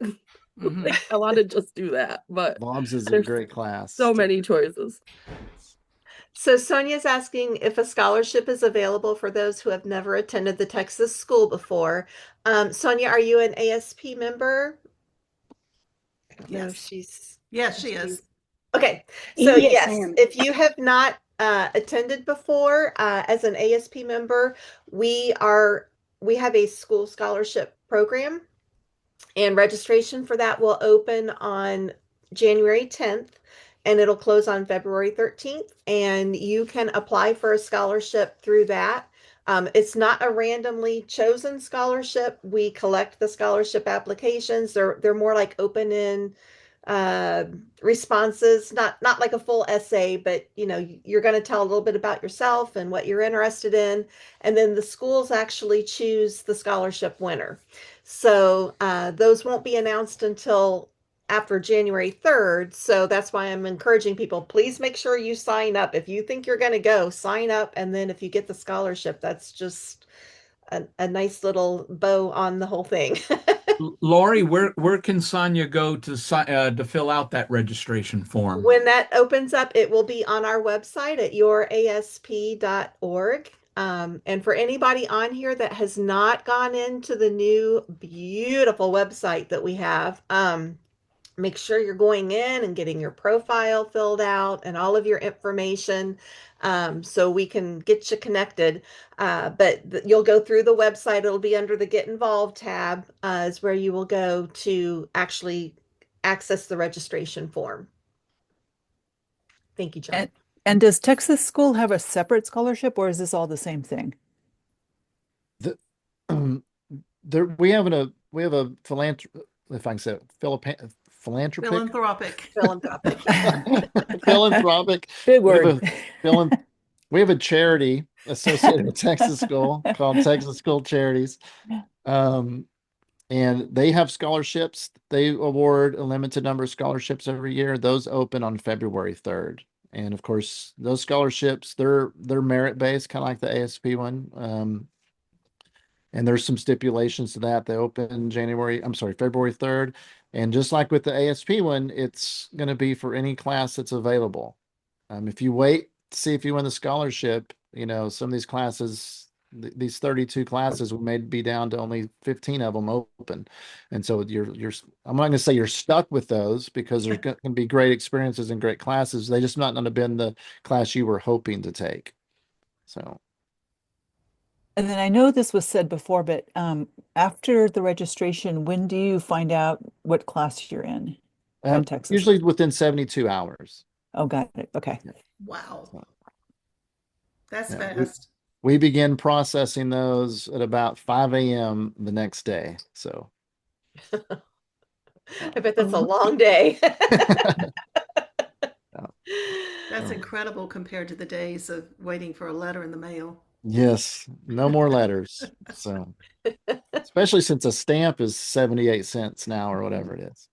Mhm. Like, I want to just do that, but Bob's is a there's great class. so many choices. So Sonia's asking if a scholarship is available for those who have never attended the Texas school before. Sonia, are you an ASP member? I don't know if Yes. she's Yes, she is. okay. So Yes, I yes, am. if you have not attended before as an ASP member, we have a school scholarship program, and registration for that will open on January 10th. and it'll close on February 13th. And you can apply for a scholarship through that. It's not a randomly chosen scholarship. We collect the scholarship applications. They're more like open-end uh, responses, not like a full essay, but you're going to tell a little bit about yourself and what you're interested in, and then the schools actually choose the scholarship winner. So those won't be announced until after January 3rd. So that's why I'm encouraging people, please make sure you sign up. If you think you're going to go, sign up. And then if you get the scholarship, that's just a nice little bow on the whole thing. Lori, where can Sonia go to fill out that registration form? When that opens up, it will be on our website at yourasp.org. And for anybody on here that has not gone into the new beautiful website that we have, make sure you're going in and getting your profile filled out and all of your information, so we can get you connected. But you'll go through the website. It'll be under the Get Involved tab, is where you will go to actually access the registration form. Thank you, John. And does Texas School have a separate scholarship, or is this all the same thing? We have a philanthropic, if I can say it, philanthropic. Philanthropic. Big word. We have a charity associated with Texas School called Texas School Charities. And they have scholarships. They award a limited number of scholarships every year. Those open on February 3rd. And of course, those scholarships, they're merit-based, kind of like the ASP one. And there's some stipulations to that. They open February 3rd. And just like with the ASP one, it's going to be for any class that's available. If you wait to see if you win the scholarship, some of these classes, these 32 classes, we may be down to only 15 of them open. And so I'm not going to say you're stuck with those, because there's going to be great experiences and great classes. They just not going to be in the class you were hoping to take. So. And then I know this was said before, but after the registration, when do you find out what class you're in at Texas? Usually within 72 hours. Oh, got it. Okay. Wow. That's fast. We begin processing those at about 5 a.m. the next day. So I bet that's a long day. That's incredible compared to the days of waiting for a letter in the mail. Yes, no more letters. So, especially since a stamp is 78 cents now or whatever it is.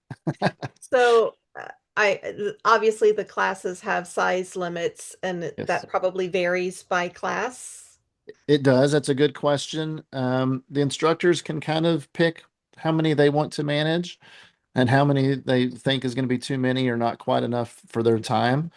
So obviously the classes have size limits, and Yes. that probably varies by class. It does. That's a good question. The instructors can kind of pick how many they want to manage and how many they think is going to be too many or not quite enough for their time.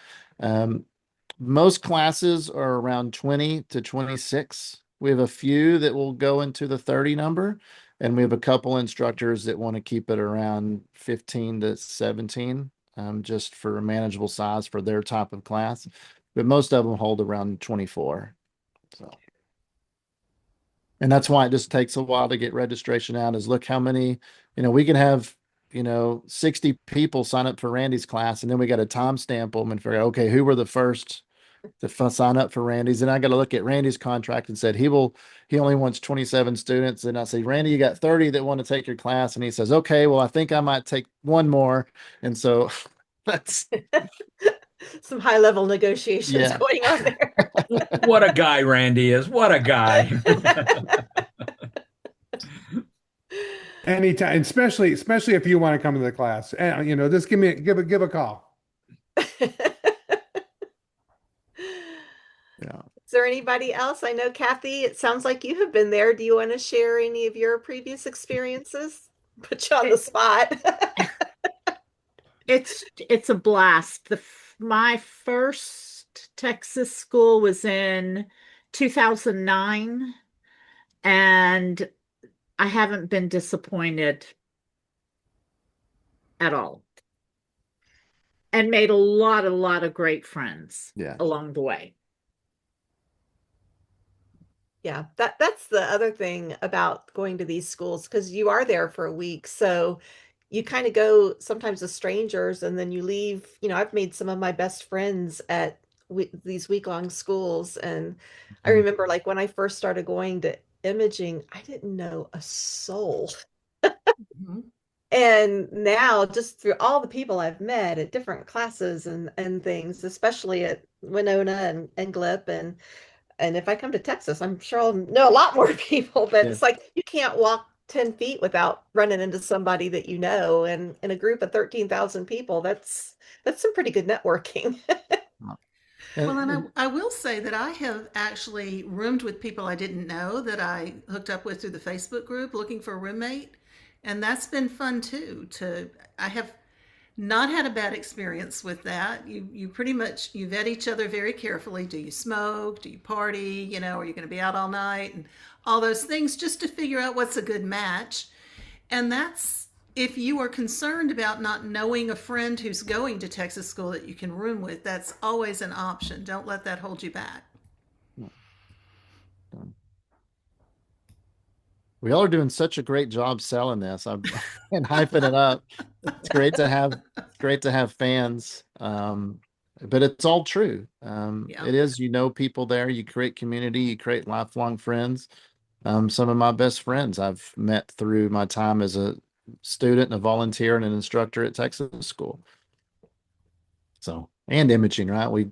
Most classes are around 20 to 26. We have a few that will go into the 30 number, and we have a couple instructors that want to keep it around 15 to 17, just for a manageable size for their type of class. But most of them hold around 24. So, and that's why it just takes a while to get registration out, is look how many, we can have 60 people sign up for Randy's class, and then we got to timestamp them and figure out, okay, who were the first to sign up for Randy's? And I got to look at Randy's contract and said he only wants 27 students. And I say, Randy, you got 30 that want to take your class. And he says, okay, well, I think I might take one more. And so that's some high level negotiations going on there. What a guy Randy is. What a guy. Anytime, especially if you want to come to the class, just give a call. Yeah. Is there anybody else? I know, Kathy, it sounds like you have been there. Do you want to share any of your previous experiences? Put you on the spot. It's a blast. My first Texas school was in 2009, and I haven't been disappointed at all, and made a lot of great friends along the way. Yeah, that's the other thing about going to these schools, because you are there for a week. So, you kind of go sometimes as strangers and then you leave. I've made some of my best friends at these week-long schools. And I Mhm. remember like when I first started going to imaging, I didn't know a soul. Mhm. And now, just through all the people I've met at different classes and things, especially at Winona and GLIP, and if I come to Texas, I'm sure I'll know a lot more people. But Yeah. it's like you can't walk 10 feet without running into somebody that you know. And in a group of 13,000 people, that's some pretty good networking. Well, and And I will say that I have actually roomed with people I didn't know that I hooked up with through the Facebook group looking for a roommate. And that's been fun too. I have not had a bad experience with that. You pretty much you vet each other very carefully. Do you smoke? Do you party? Are you going to be out all night? And all those things just to figure out what's a good match. And that's if you are concerned about not knowing a friend who's going to Texas school that you can room with, that's always an option. Don't let that hold you back. we all are doing such a great job selling this. I'm and hyping it up. It's great to have fans. But it's all true. Yeah. It is, people there, you create community, you create lifelong friends. Some of my best friends I've met through my time as a student and a volunteer and an instructor at Texas school. So, and imaging, right? We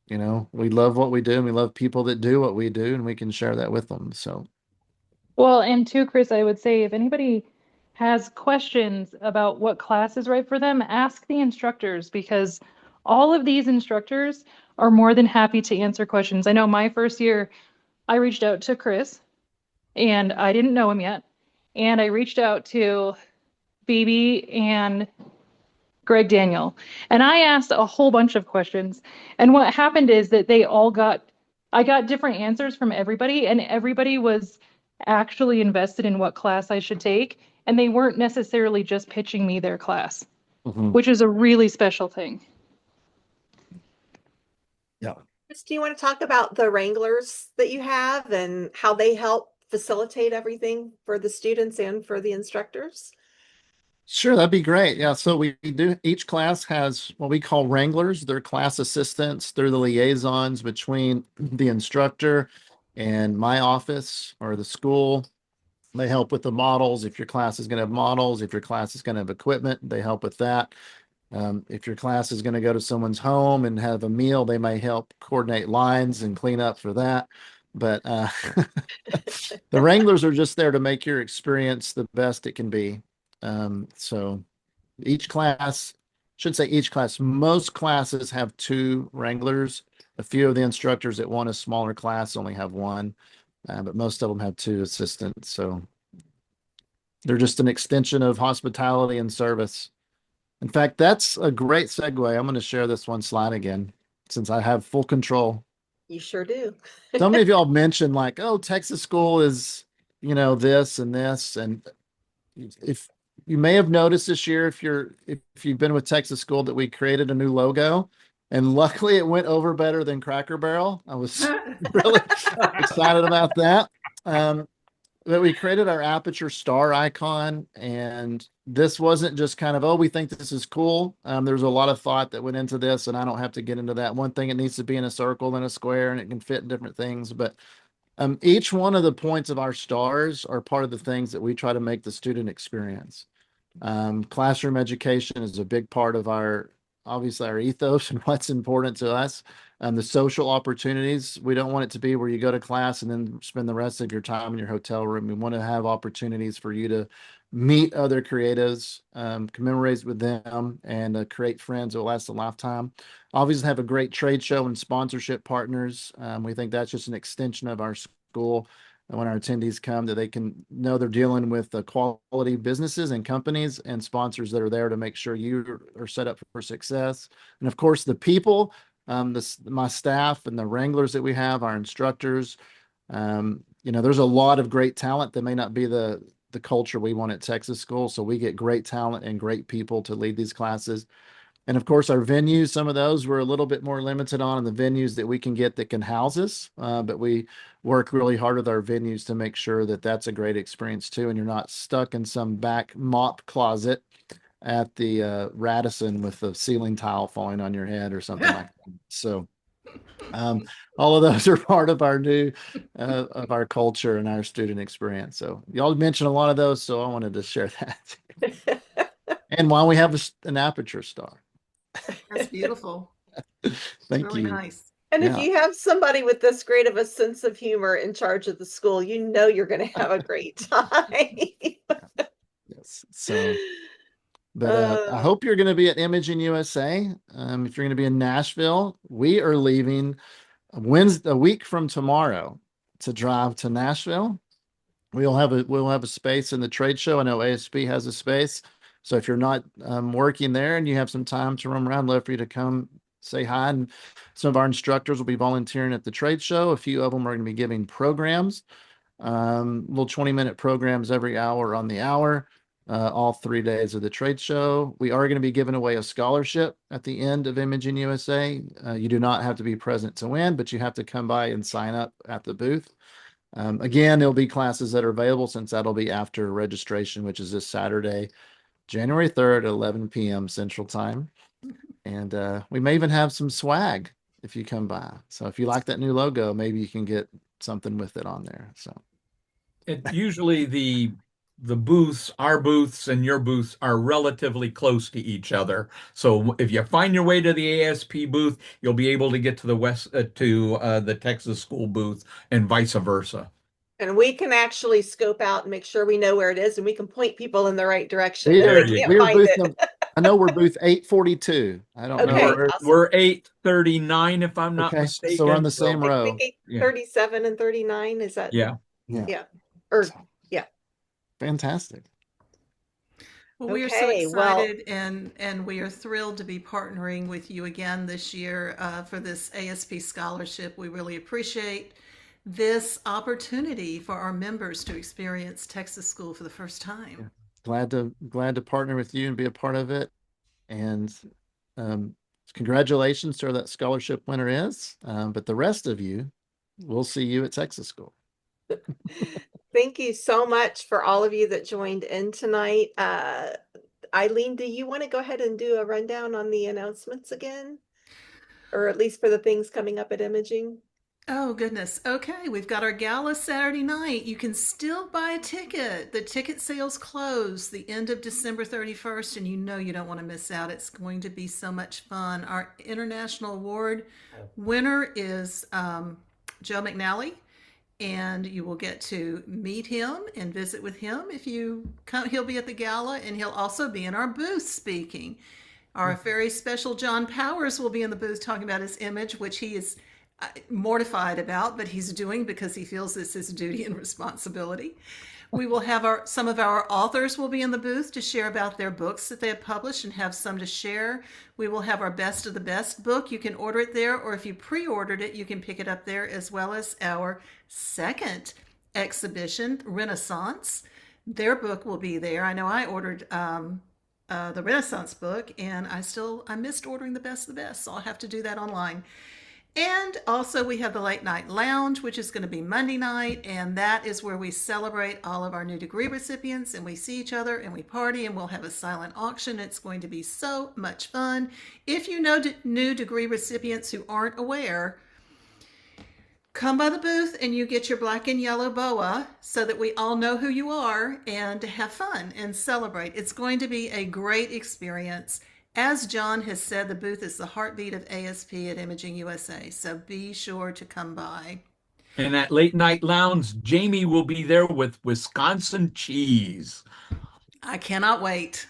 love what we do and we love people that do what we do and we can share that with them. So, Well, and too, Chris, I would say if anybody has questions about what class is right for them, ask the instructors because all of these instructors are more than happy to answer questions. I know my first year, I reached out to Chris and I didn't know him yet. And I reached out to Phoebe and Greg Daniel. And I asked a whole bunch of questions. And what happened is that I got different answers from everybody, and everybody was actually invested in what class I should take. And they weren't necessarily just pitching me their class, mhm. which is a really special thing. Yeah. Chris, do you want to talk about the Wranglers that you have and how they help facilitate everything for the students and for the instructors? Sure, that'd be great. Yeah, so we do, each class has what we call wranglers. They're class assistants. They're the liaisons between the instructor and my office or the school. They help with the models. If your class is going to have models, if your class is going to have equipment, they help with that. If your class is going to go to someone's home and have a meal, they may help coordinate lines and clean up for that. But the wranglers are just there to make your experience the best it can be. So each class, should say each class, most classes have two wranglers. A few of the instructors that want a smaller class only have one, but most of them have two assistants. So they're just an extension of hospitality and service. In fact, that's a great segue. I'm going to share this one slide again since I have full control. You sure do. So many of y'all mentioned like, oh, Texas school is, this and this. And if you may have noticed this year, if you've been with Texas school, that we created a new logo. And luckily it went over better than Cracker Barrel. I was really excited about that. That we created our aperture star icon, and this wasn't just kind of, oh, we think this is cool. There's a lot of thought that went into this, and I don't have to get into that. One thing, it needs to be in a circle and a square, and it can fit in different things. But each one of the points of our stars are part of the things that we try to make the student experience. Classroom education is a big part of obviously our ethos and what's important to us. The social opportunities, we don't want it to be where you go to class and then spend the rest of your time in your hotel room. We want to have opportunities for you to meet other creatives, commemorate with them, and create friends that will last a lifetime. Obviously, have a great trade show and sponsorship partners. We think that's just an extension of our school. And when our attendees come, that they can know they're dealing with quality businesses and companies and sponsors that are there to make sure you are set up for success. And of course, the people, my staff and the wranglers that we have, our instructors. There's a lot of great talent that may not be the culture we want at Texas school. So we get great talent and great people to lead these classes. And of course, our venues, some of those we're a little bit more limited on the venues that we can get that can house us. But we work really hard with our venues to make sure that that's a great experience too. And you're not stuck in some back mop closet at the Radisson with the ceiling tile falling on your head or something like that. So all of those are part of our new of our culture and our student experience. So y'all mentioned a lot of those, so I wanted to share that. And while we have an aperture star. That's beautiful. Thank really you. nice. And if Yeah. you have somebody with this great of a sense of humor in charge of the school, you know you're going to have a great time. Yes. So, but I hope you're going to be at Imaging USA. If you're going to be in Nashville, we are leaving a week from tomorrow to drive to Nashville. We'll have a space in the trade show. I know ASP has a space. So if you're not working there and you have some time to roam around, love for you to come say hi. And some of our instructors will be volunteering at the trade show. A few of them are going to be giving programs, little 20-minute programs every hour on the hour, all 3 days of the trade show. We are going to be giving away a scholarship at the end of Imaging USA. You do not have to be present to win, but you have to come by and sign up at the booth. Again, there'll be classes that are available since that'll be after registration, which is this Saturday, January 3rd at 11 p.m. Central Time. And we may even have some swag if you come by. So if you like that new logo, maybe you can get something with it on there. So usually the booths, our booths and your booths are relatively close to each other. So if you find your way to the ASP booth, you'll be able to get to the Texas School booth and vice versa. And we can actually scope out and make sure we know where it is, and we can point people in the right direction if There they you can't go. find it. I know we're booth 842. I don't know. Okay, We're, awesome. we're 839 if I'm not Okay, mistaken. so we're on the same I row. think 37 and 39, is that? Yeah. Yeah. Or yeah. Fantastic. Well, we are so Okay, well- excited and we are thrilled to be partnering with you again this year for this ASP scholarship. We really appreciate this opportunity for our members to experience Texas school for the first time. Glad to partner with you and be a part of it. And congratulations to whoever that scholarship winner is. But the rest of you, we'll see you at Texas School. Thank you so much for all of you that joined in tonight. Eileen, do you want to go ahead and do a rundown on the announcements again? Or at least for the things coming up at Imaging? Oh, goodness. Okay, we've got our gala Saturday night. You can still buy a ticket. The ticket sales close the end of December 31st, and you know you don't want to miss out. It's going to be so much fun. Our international award winner is Joe McNally, and you will get to meet him and visit with him if you come. He'll be at the gala, and he'll also be in our booth speaking. Our very special John Powers will be in the booth talking about his image, which he is mortified about, but he's doing because he feels it's his duty and responsibility. We will have some of our authors will be in the booth to share about their books that they have published and have some to share. We will have our Best of the Best book. You can order it there, or if you pre-ordered it, you can pick it up there, as well as our second exhibition, Renaissance. Their book will be there. I know I ordered the Renaissance book, and I missed ordering the Best of the Best, so I'll have to do that online. And also we have the Late Night Lounge, which is going to be Monday night, and that is where we celebrate all of our new degree recipients, and we see each other and we party, and we'll have a silent auction. It's going to be so much fun. If you know new degree recipients who aren't aware, come by the booth and you get your black and yellow boa so that we all know who you are, and have fun and celebrate. It's going to be a great experience. As John has said, the booth is the heartbeat of ASP at Imaging USA, so be sure to come by. And at Late Night Lounge, Jamie will be there with Wisconsin cheese. I cannot wait.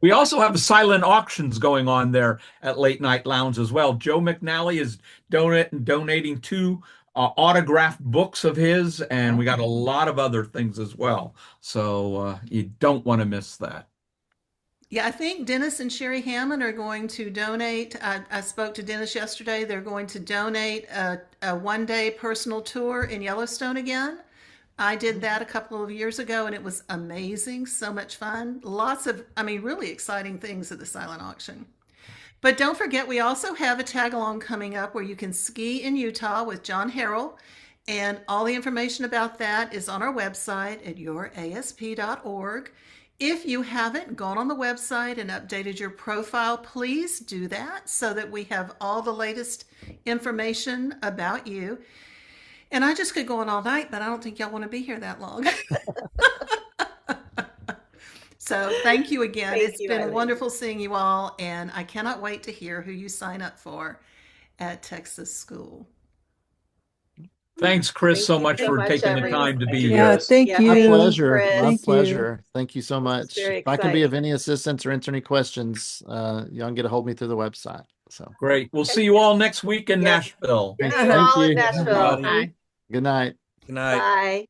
We also have silent auctions going on there at Late Night Lounge as well. Joe McNally is donating 2 autographed books of his, and we got a lot of other things as well. So you don't want to miss that. Yeah, I think Dennis and Sherry Hammond are going to donate. I spoke to Dennis yesterday. They're going to donate a one-day personal tour in Yellowstone again. I did that a couple of years ago, and it was amazing. So much fun. Lots of, really exciting things at the silent auction. But don't forget, we also have a tag-along coming up where you can ski in Utah with John Harrell. And all the information about that is on our website at yourasp.org. If you haven't gone on the website and updated your profile, please do that so that we have all the latest information about you. And I just could go on all night, but I don't think y'all want to be here that long. So thank you again. Thank It's you, been Eileen. wonderful seeing you all, and I cannot wait to hear who you sign up for at Texas School. Thanks, Chris, Thank so you much so for much, taking the everyone. time to Thank be you, here. Yeah, Chris. thank Yeah, My you. pleasure. Chris. My Thank you. pleasure. Thank you so This is much. very If I can be of exciting. any assistance or answer any questions, y'all can get a hold of me through the website. So Great. We'll see you all next week in Yep. Nashville. See you thank all in you. Nashville. Everybody. Bye. Good night. Good night. Bye.